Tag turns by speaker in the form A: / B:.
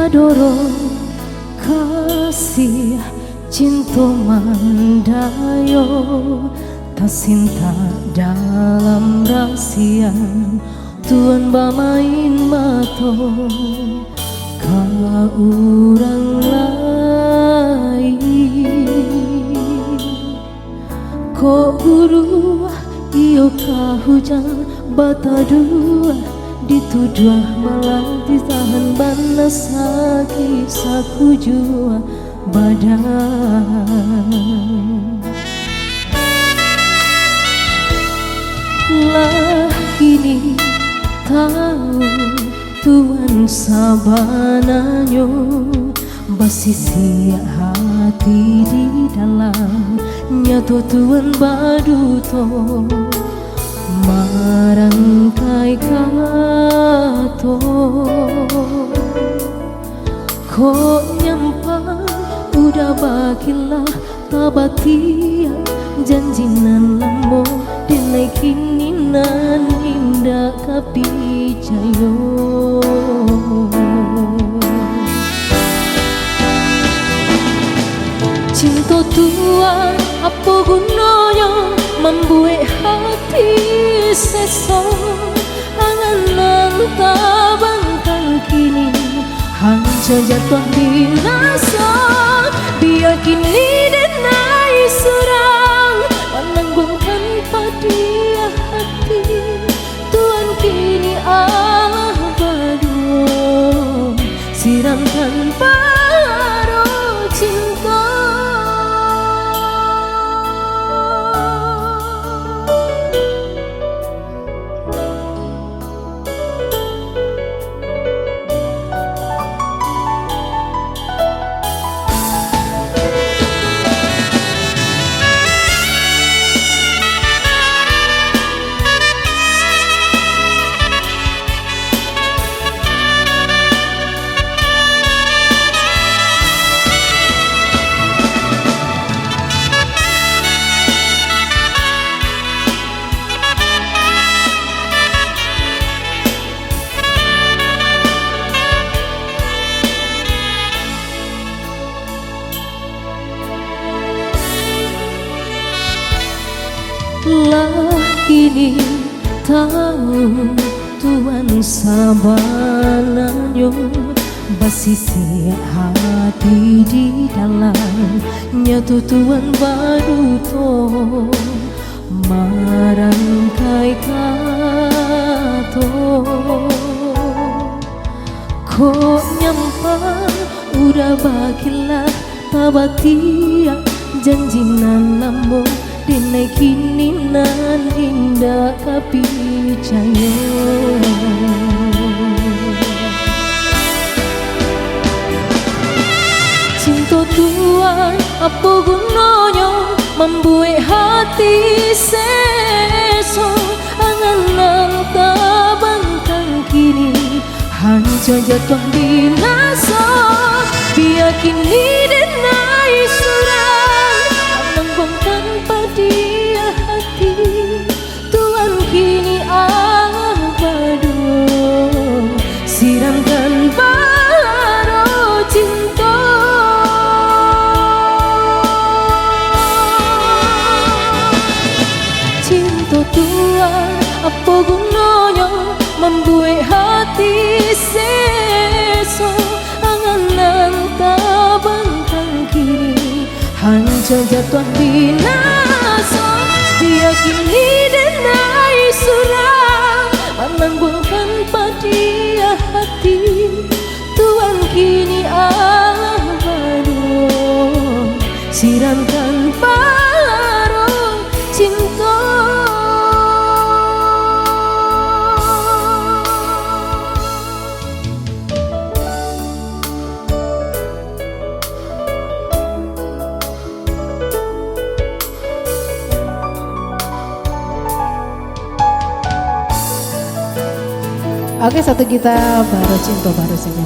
A: adoro kasih cinta mandayo, tak cinta dalam rahasia Tuhan bermain mato ka orang lain. Ko guru iyo ka hujan bata dua dituduh malah ditahan bana sakit saku jua badan. Lah kini tahu Tuhan sabananyo basisi hati di dalam nyato Tuhan baduto marangkai kato kok nyampa udah bakilah tabatia janjinan lamo dinaikinan indah kapicayo. Cinta Tuhan apa gunanya membuat hati sesok angan tabangkan kini hancur jatuh binasa biar kini denai serang menangguhkan pada hati Tuhan kini Allah berdua siram tanpa roh cinta. Lah kini tahu Tuhan sabananyo basisi hati di dalam nyatu Tuhan baduto marangkai kato kok nyampa udah bakilah tabatia janjinan lambung dinaikinan indah kapicayo. Cinta Tuhan apa gunanya membuat hati sesok angan tabangkan kini hancur jatuh binasa biar kini denai surang menangguhkan pada hati Tuhan kini Allah berdua siramkan baru cinta. Cinta Tuhan apa gunanya membuat hati sesok angan tabangkan kini hancur jatuh binasa dia kini denai surang menangguhkan pada hati Tuhan kini Allah berdua siramkan baru cinta.
B: Oke, satu kita baru cinta baru saja.